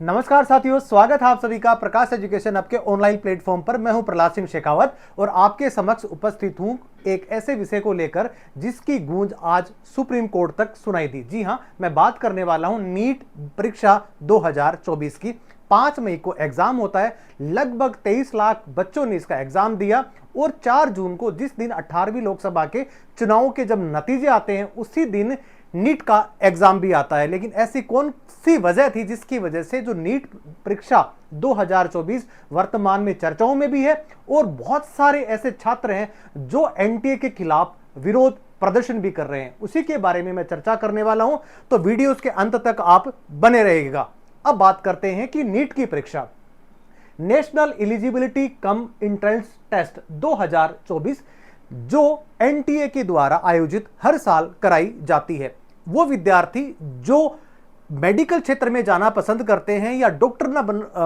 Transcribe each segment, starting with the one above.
नमस्कार साथियों, स्वागत है आप सभी का प्रकाश एजुकेशन आपके ऑनलाइन प्लेटफॉर्म पर। मैं हूं प्रहलाद सिंह शेखावत और आपके समक्ष उपस्थित हूं एक ऐसे विषय को लेकर जिसकी गूंज आज सुप्रीम कोर्ट तक सुनाई दी। जी हां, मैं बात करने वाला हूं नीट परीक्षा 2024 की। 5 मई को एग्जाम होता है। लगभग 23 लाख बच्चों ने इसका एग्जाम दिया और 4 जून को, जिस दिन 18वीं लोकसभा के चुनाव के जब नतीजे आते हैं, उसी दिन नीट का एग्जाम भी आता है। लेकिन ऐसी कौन सी वजह थी जिसकी वजह से जो नीट परीक्षा 2024 वर्तमान में चर्चाओं में भी है और बहुत सारे ऐसे छात्र हैं जो एनटीए के खिलाफ विरोध प्रदर्शन भी कर रहे हैं। उसी के बारे में मैं चर्चा करने वाला हूं, तो वीडियो के अंत तक आप बने रहिएगा। अब बात करते हैं कि नीट की परीक्षा, national eligibility cum entrance test 2024, जो एनटीए के द्वारा आयोजित हर साल कराई जाती है। वो विद्यार्थी जो मेडिकल क्षेत्र में जाना पसंद करते हैं या डॉक्टर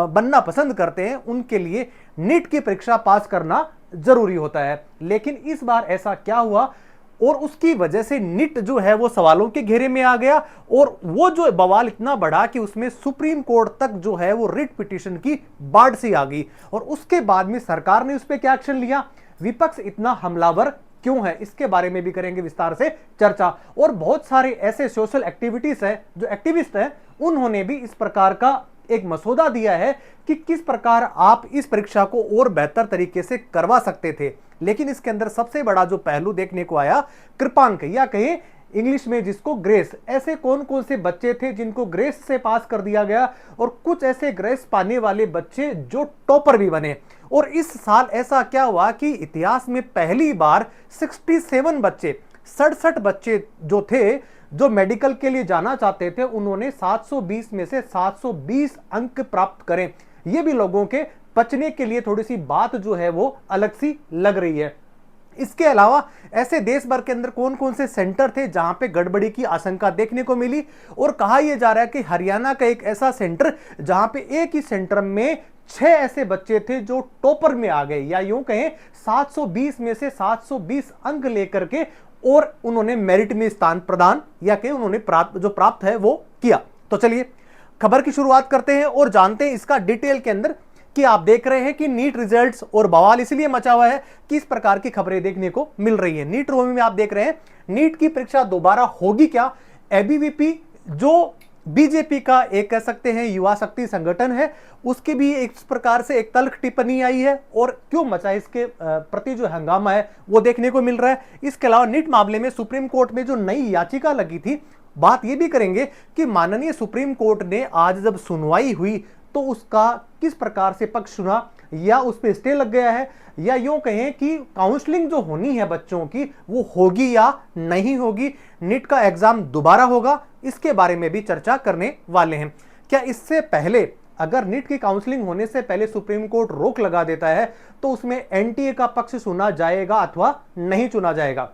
बनना पसंद करते हैं, उनके लिए नीट की परीक्षा पास करना जरूरी होता है। लेकिन इस बार ऐसा क्या हुआ और उसकी वजह से नीट जो है वो सवालों के घेरे में आ गया और वो जो बवाल इतना बढ़ा कि उसमें सुप्रीम कोर्ट तक जो है वो रिट पिटीशन की बाढ़ सी आ गई। और उसके बाद में सरकार ने उस पर क्या एक्शन लिया, विपक्ष इतना हमलावर क्यों है, इसके बारे में भी करेंगे विस्तार से चर्चा। और बहुत सारे ऐसे सोशल एक्टिविटीज है, जो एक्टिविस्ट हैं, उन्होंने भी इस प्रकार का एक मसौदा दिया है कि किस प्रकार आप इस परीक्षा को और बेहतर तरीके से करवा सकते थे। लेकिन इसके अंदर सबसे बड़ा जो पहलू देखने को आया, कृपांक या कहें इंग्लिश में जिसको ग्रेस, ऐसे कौन कौन से बच्चे थे जिनको ग्रेस से पास कर दिया गया और कुछ ऐसे ग्रेस पाने वाले बच्चे जो टॉपर भी बने। और इस साल ऐसा क्या हुआ कि इतिहास में पहली बार 67 बच्चे, 67 बच्चे जो थे जो मेडिकल के लिए जाना चाहते थे, उन्होंने 720 में से 720 अंक प्राप्त करें। ये भी लोगों के बचने के लिए थोड़ी सी बात जो है वो अलग सी लग रही है। इसके अलावा ऐसे देश भर के अंदर कौन कौन से सेंटर थे जहां पे गड़बड़ी की आशंका देखने को मिली, और कहा यह जा रहा है कि हरियाणा का एक ऐसा सेंटर जहां पे एक ही सेंटर में 6 ऐसे बच्चे थे जो टॉपर में आ गए, या यूं कहें 720 में से 720 अंक लेकर के और उन्होंने मेरिट में स्थान प्रदान या कहें उन्होंने प्राप्त है वो किया। तो चलिए खबर की शुरुआत करते हैं और जानते हैं इसका डिटेल के अंदर कि आप देख रहे हैं कि नीट रिजल्ट्स और बवाल इसलिए मचा हुआ है कि इस प्रकार की खबरें देखने को मिल रही है। नीट रोमी में आप देख रहे हैं नीट की परीक्षा दोबारा होगी क्या। एबीवीपी जो बीजेपी का एक कह सकते हैं युवा शक्ति संगठन है, उसकी भी इस प्रकार से एक तल्ख टिप्पणी आई है और क्यों मचा इसके प्रति जो हंगामा है वो देखने को मिल रहा है। इसके अलावा नीट मामले में सुप्रीम कोर्ट में जो नई याचिका लगी थी, बात यह भी करेंगे कि माननीय सुप्रीम कोर्ट ने आज जब सुनवाई हुई तो उसका किस प्रकार से पक्ष सुना, या उस पर स्टे लग गया है, या यूं कहें कि काउंसलिंग जो होनी है बच्चों की वो होगी या नहीं होगी, नीट का एग्जाम दोबारा होगा, इसके बारे में भी चर्चा करने वाले हैं। क्या इससे पहले अगर नीट की काउंसलिंग होने से पहले सुप्रीम कोर्ट रोक लगा देता है तो उसमें एनटीए का पक्ष सुना जाएगा अथवा नहीं चुना जाएगा।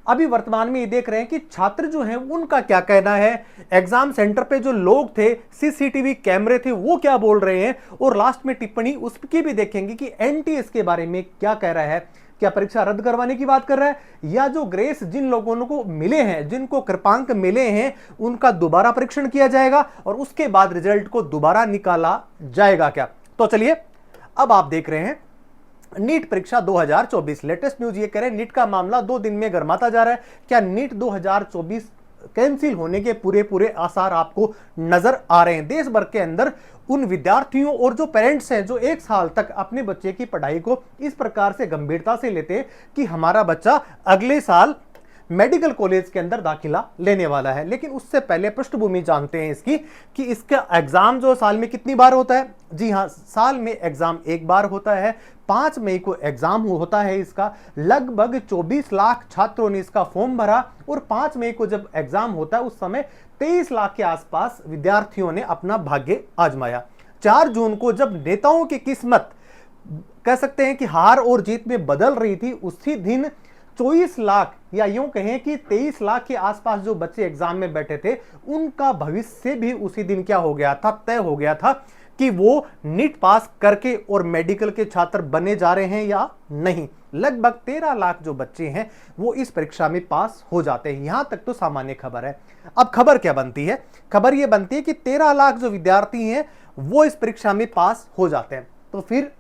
अभी वर्तमान में ये देख रहे हैं कि छात्र जो हैं उनका क्या कहना है, एग्जाम सेंटर पे जो लोग थे, सीसीटीवी कैमरे थे, वो क्या बोल रहे हैं, और लास्ट में टिप्पणी उसकी भी देखेंगे कि एनटीए के बारे में क्या कह रहा है। क्या परीक्षा रद्द करवाने की बात कर रहा है, या जो ग्रेस जिन लोगों को मिले हैं, जिनको कृपांक मिले हैं, उनका दोबारा परीक्षण किया जाएगा और उसके बाद रिजल्ट को दोबारा निकाला जाएगा क्या। तो चलिए अब आप देख रहे हैं नीट परीक्षा 2024, लेटेस्ट न्यूज ये कह रहे हैं नीट का मामला 2 दिन में गर्माता जा रहा है। क्या नीट 2024 कैंसिल होने के पूरे आसार आपको नजर आ रहे हैं। देश भर के अंदर उन विद्यार्थियों और जो पेरेंट्स हैं जो 1 साल तक अपने बच्चे की पढ़ाई को इस प्रकार से गंभीरता से लेते हैं कि हमारा बच्चा अगले साल मेडिकल कॉलेज के अंदर दाखिला लेने वाला है। लेकिन उससे पहले पृष्ठभूमि जानते हैं इसकी कि इसका एग्जाम जो साल में कितनी बार होता है। जी हां, साल में एग्जाम एक बार होता है। 5 मई को एग्जाम होता है इसका। लगभग 24 लाख छात्रों ने इसका फॉर्म भरा और 5 मई को जब एग्जाम होता है उस समय 23 लाख के आसपास विद्यार्थियों ने अपना भाग्य आजमाया। 4 जून को जब नेताओं की किस्मत कह सकते हैं कि हार और जीत में बदल रही थी, उसी दिन 24 लाख या यूं कहें कि 23 लाख के आसपास जो बच्चे एग्जाम में बैठे थे, उनका भविष्य भी उसी दिन क्या हो गया था, तय हो गया था कि वो नीट पास करके और मेडिकल के छात्र बने जा रहे हैं या नहीं। लगभग 13 लाख जो बच्चे हैं वो इस परीक्षा में पास हो जाते हैं। यहां तक तो सामान्य खबर है। अब खबर क्या बनती है? खबर यह बनती है कि 13 लाख जो विद्यार्थी हैं वो इस परीक्षा में पास हो जाते हैं। तो फिर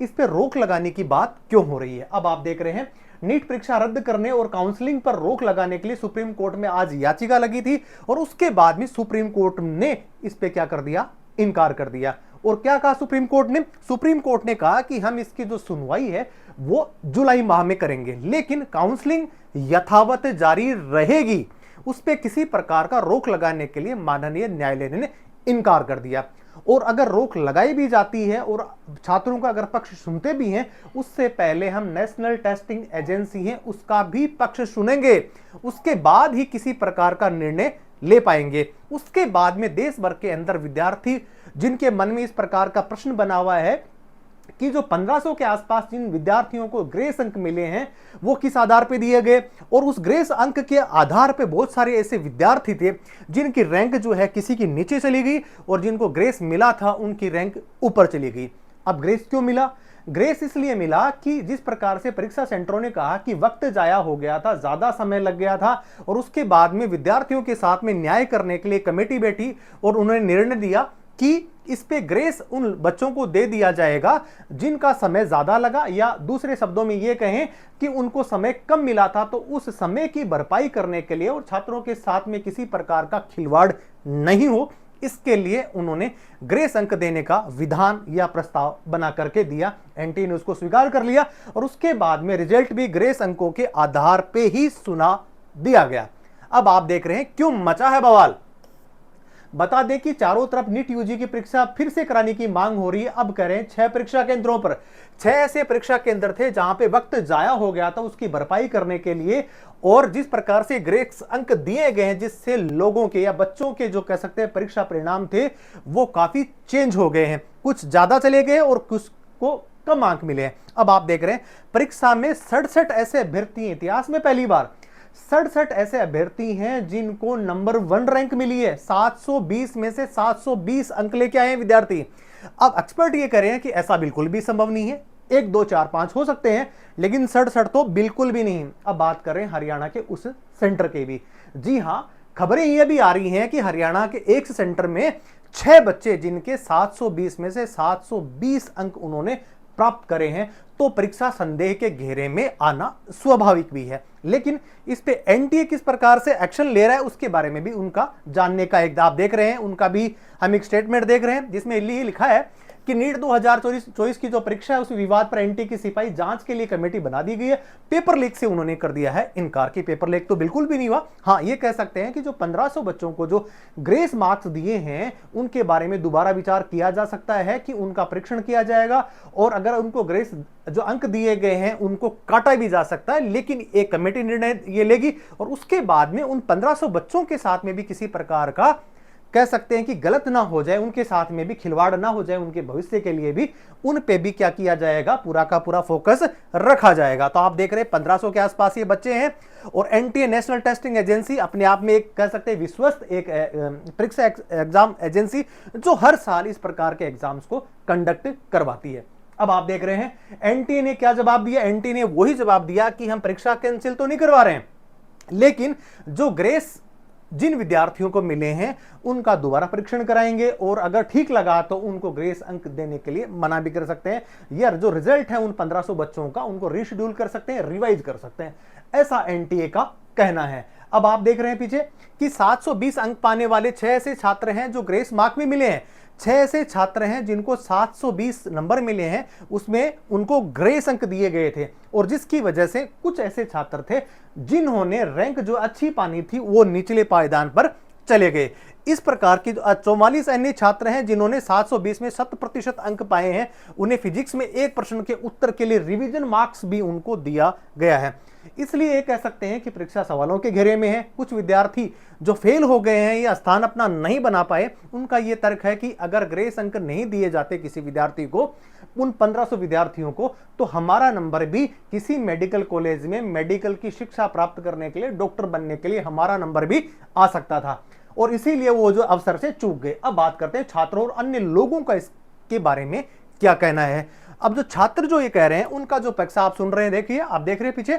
इस पे रोक लगाने की बात क्यों हो रही है? अब आप देख रहे हैं नीट परीक्षा रद्द करने और काउंसलिंग पर रोक लगाने के लिए सुप्रीम कोर्ट में आज याचिका लगी थी और उसके बाद में सुप्रीम कोर्ट ने इस पे क्या कर दिया? इनकार कर दिया। और क्या कहा सुप्रीम कोर्ट ने? सुप्रीम कोर्ट ने कहा कि हम इसकी जो सुनवाई है वो जुलाई माह में करेंगे, लेकिन काउंसलिंग यथावत जारी रहेगी। उस पर किसी प्रकार का रोक लगाने के लिए माननीय न्यायालय ने इनकार कर दिया। और अगर रोक लगाई भी जाती है और छात्रों का अगर पक्ष सुनते भी हैं, उससे पहले हम नेशनल टेस्टिंग एजेंसी है उसका भी पक्ष सुनेंगे। उसके बाद ही किसी प्रकार का निर्णय ले पाएंगे। उसके बाद में देश भर के अंदर विद्यार्थी जिनके मन में इस प्रकार का प्रश्न बना हुआ है कि जो 1500 के आसपास जिन विद्यार्थियों को ग्रेस अंक मिले हैं वो किस आधार पे दिए गए, और उस ग्रेस अंक के आधार पे बहुत सारे ऐसे विद्यार्थी थे जिनकी रैंक जो है किसी की नीचे चली गई और जिनको ग्रेस मिला था उनकी रैंक ऊपर चली गई। अब ग्रेस क्यों मिला? ग्रेस इसलिए मिला कि जिस प्रकार से परीक्षा सेंटरों ने कहा कि वक्त जाया हो गया था, ज्यादा समय लग गया था, और उसके बाद में विद्यार्थियों के साथ में न्याय करने के लिए कमेटी बैठी और उन्होंने निर्णय दिया कि इस पे ग्रेस उन बच्चों को दे दिया जाएगा जिनका समय ज्यादा लगा, या दूसरे शब्दों में यह कहें कि उनको समय कम मिला था, तो उस समय की भरपाई करने के लिए और छात्रों के साथ में किसी प्रकार का खिलवाड़ नहीं हो, इसके लिए उन्होंने ग्रेस अंक देने का विधान या प्रस्ताव बना करके दिया। एनटीए ने उसको स्वीकार कर लिया और उसके बाद में रिजल्ट भी ग्रेस अंकों के आधार पे ही सुना दिया गया। अब आप देख रहे हैं क्यों मचा है बवाल। बता दें कि चारों तरफ नीट यूजी की परीक्षा फिर से कराने की मांग हो रही है। अब कह रहे हैं 6 परीक्षा केंद्रों पर, 6 ऐसे परीक्षा केंद्र थे जहां पे वक्त जाया हो गया था उसकी भरपाई करने के लिए, और जिस प्रकार से ग्रेस अंक दिए गए हैं जिससे लोगों के या बच्चों के जो कह सकते हैं परीक्षा परिणाम थे वो काफी चेंज हो गए हैं। कुछ ज्यादा चले गए और कुछ को कम अंक मिले हैं। अब आप देख रहे हैं परीक्षा में 67 ऐसे अभ्यर्थी, इतिहास में पहली बार 67 ऐसे अभ्यर्थी हैं जिनको नंबर 1 रैंक मिली है। 720 में से 720 अंक लेके आए हैं विद्यार्थी। अब एक्सपर्ट ये कह रहे हैं कि ऐसा बिल्कुल भी संभव नहीं है, 1 2 4 5 हो सकते हैं, लेकिन 67 तो बिल्कुल भी नहीं। अब बात करें हरियाणा के उस सेंटर के भी। जी हां, खबरें ये भी आ रही हैं कि हरियाणा के एक सेंटर में 6 बच्चे जिनके 720 में से 720 अंक उन्होंने प्राप्त करे हैं, तो परीक्षा संदेह के घेरे में आना स्वाभाविक भी है। लेकिन इस पे एनटीए किस प्रकार से एक्शन ले रहा है उसके बारे में भी उनका जानने का एक आप देख रहे हैं, उनका भी हम एक स्टेटमेंट देख रहे हैं जिसमें ये लिखा है कि नीट 2024 की जो परीक्षा है उस विवाद पर एनटीए की सिपाही जांच के लिए कमेटी बना दी गई है। पेपर लीक से उन्होंने कर दिया है इनकार कि पेपर लीक तो बिल्कुल भी नहीं हुआ। हाँ, ये कह सकते हैं कि जो 1500 बच्चों को जो ग्रेस मार्क्स दिए हैं उनके बारे में दोबारा विचार किया जा सकता है कि उनका परीक्षण किया जाएगा, और अगर उनको ग्रेस जो अंक दिए गए हैं उनको काटा भी जा सकता है, लेकिन एक कमेटी निर्णय ये लेगी और उसके बाद में उन 1500 बच्चों के साथ में भी किसी प्रकार का कह सकते हैं कि गलत ना हो जाए, उनके साथ में भी खिलवाड़ ना हो जाए, उनके भविष्य के लिए भी उन पे भी क्या किया जाएगा, पूरा का पूरा फोकस रखा जाएगा। तो आप देख रहे हैं 1500 के आसपास ये बच्चे हैं, और एनटीए नेशनल टेस्टिंग एजेंसी अपने आप में एक कह सकते हैं विश्वस्त एक परीक्षा एग्जाम एजेंसी जो हर साल इस प्रकार के एग्जाम्स को कंडक्ट करवाती है। अब आप देख रहे हैं एनटीए ने क्या जवाब दिया। एनटीए ने वही जवाब दिया कि हम परीक्षा कैंसिल तो नहीं करवा रहे हैं, लेकिन जो ग्रेस जिन विद्यार्थियों को मिले हैं उनका दोबारा परीक्षण कराएंगे, और अगर ठीक लगा तो उनको ग्रेस अंक देने के लिए मना भी कर सकते हैं, या जो रिजल्ट है उन 1500 बच्चों का उनको रीशेड्यूल कर सकते हैं, रिवाइज कर सकते हैं, ऐसा एनटीए का कहना है। अब आप देख रहे हैं पीछे कि 720 अंक पाने वाले 6 ऐसे छात्र हैं जो ग्रेस मार्क भी मिले हैं। 6 ऐसे छात्र हैं जिनको 720 नंबर मिले हैं, उसमें उनको ग्रेस अंक दिए गए थे, और जिसकी वजह से कुछ ऐसे छात्र थे जिन्होंने रैंक जो अच्छी पानी थी वो निचले पायदान पर चले गए। इस प्रकार की 44 अन्य छात्र हैं जिन्होंने 720 में 100% अंक पाए हैं, उन्हें फिजिक्स में एक प्रश्न के उत्तर के लिए रिवीजन मार्क्स भी उनको दिया गया है। इसलिए कह सकते हैं कि परीक्षा सवालों के घेरे में है। कुछ विद्यार्थी जो फेल हो गए हैं या स्थान अपना नहीं बना पाए, उनका यह तर्क है कि अगर ग्रेस अंक नहीं दिए जाते किसी विद्यार्थी को, उन 1500 विद्यार्थियों को, तो हमारा नंबर भी किसी मेडिकल कॉलेज में मेडिकल की शिक्षा प्राप्त करने के लिए, डॉक्टर बनने के लिए हमारा नंबर भी आ सकता था, और इसीलिए वो जो अवसर से चूक गए। अब बात करते हैं छात्रों और अन्य लोगों का के बारे में क्या कहना है। अब जो छात्र जो ये कह रहे हैं उनका जो पक्ष आप सुन रहे हैं, देखिए आप देख रहे हैं पीछे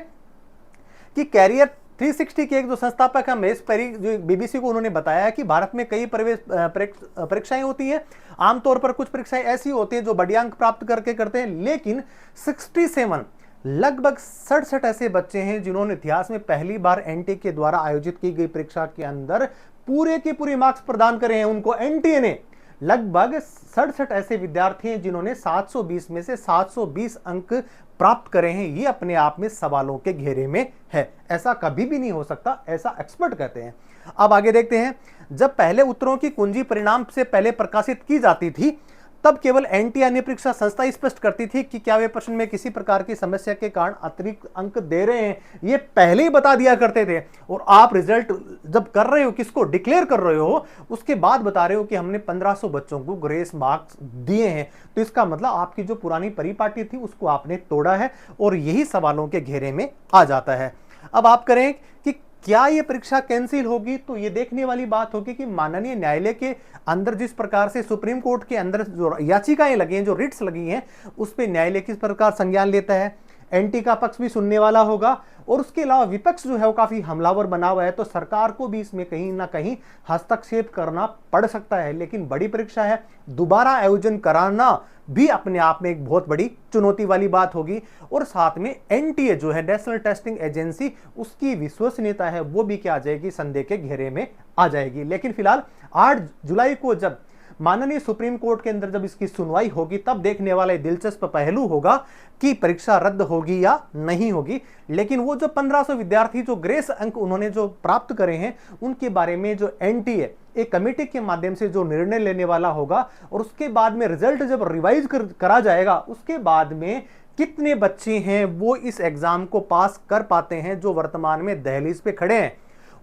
कि कैरियर 360 के एक जो संस्थापक है महेश पेरी, जो बीबीसी को उन्होंने बताया कि भारत में कई प्रवेश परीक्षाएं होती हैं। आमतौर पर कुछ परीक्षाएं ऐसी होती हैं जो बढ़िया अंक प्राप्त करके करते हैं, लेकिन 67 लगभग 67 ऐसे बच्चे हैं जिन्होंने इतिहास में पहली बार एनटीए के द्वारा आयोजित की गई परीक्षा के अंदर पूरे के पूरे मार्क्स प्रदान करे हैं। उनको एनटीए ने लगभग 67 ऐसे विद्यार्थी हैं जिन्होंने 720 में से 720 अंक प्राप्त करे हैं। ये अपने आप में सवालों के घेरे में है, ऐसा कभी भी नहीं हो सकता, ऐसा एक्सपर्ट कहते हैं। अब आगे देखते हैं, जब पहले उत्तरों की कुंजी परिणाम से पहले प्रकाशित की जाती थी तब केवल एनटीए अन्य परीक्षा संस्था स्पष्ट करती थी कि क्या वे प्रश्न में किसी प्रकार की समस्या के कारण अतिरिक्त अंक दे रहे हैं, ये पहले ही बता दिया करते थे। और आप रिजल्ट जब कर रहे हो, किसको डिक्लेयर कर रहे हो, उसके बाद बता रहे हो कि हमने 1500 बच्चों को ग्रेस मार्क्स दिए हैं, तो इसका मतलब आपकी जो पुरानी परिपाटी थी उसको आपने तोड़ा है, और यही सवालों के घेरे में आ जाता है। अब आप करें कि क्या ये परीक्षा कैंसिल होगी, तो ये देखने वाली बात होगी कि माननीय न्यायालय के अंदर जिस प्रकार से सुप्रीम कोर्ट के अंदर जो याचिकाएं लगी हैं, जो रिट्स लगी हैं, उस पे न्यायालय किस प्रकार संज्ञान लेता है। एनटी का पक्ष भी सुनने वाला होगा, और उसके अलावा विपक्ष जो है वो काफी हमलावर बना हुआ है, तो सरकार को भी इसमें कहीं ना कहीं हस्तक्षेप करना पड़ सकता है। लेकिन बड़ी परीक्षा है, दोबारा आयोजन कराना भी अपने आप में एक बहुत बड़ी चुनौती वाली बात होगी, और साथ में एनटीए जो है नेशनल टेस्टिंग एजेंसी, उसकी विश्वसनीयता है वो भी क्या आ जाएगी, संदेह के घेरे में आ जाएगी। लेकिन फिलहाल 8 जुलाई को जब माननीय सुप्रीम कोर्ट के अंदर जब इसकी सुनवाई होगी, तब देखने वाला दिलचस्प पहलू होगा कि परीक्षा रद्द होगी या नहीं होगी। लेकिन वो जो 1500 विद्यार्थी जो ग्रेस अंक उन्होंने जो प्राप्त करे हैं, उनके बारे में जो एनटीए एक कमेटी के माध्यम से जो निर्णय लेने वाला होगा, और उसके बाद में रिजल्ट जब रिवाइज करा जाएगा, उसके बाद में कितने बच्चे हैं वो इस एग्जाम को पास कर पाते हैं, जो वर्तमान में दहलीज पे खड़े हैं,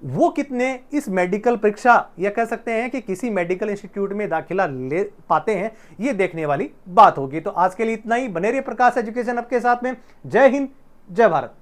वो कितने इस मेडिकल परीक्षा या कह सकते हैं कि किसी मेडिकल इंस्टीट्यूट में दाखिला ले पाते हैं, ये देखने वाली बात होगी। तो आज के लिए इतना ही। बने रहिए प्रकाश एजुकेशन आपके साथ में। जय हिंद, जय भारत।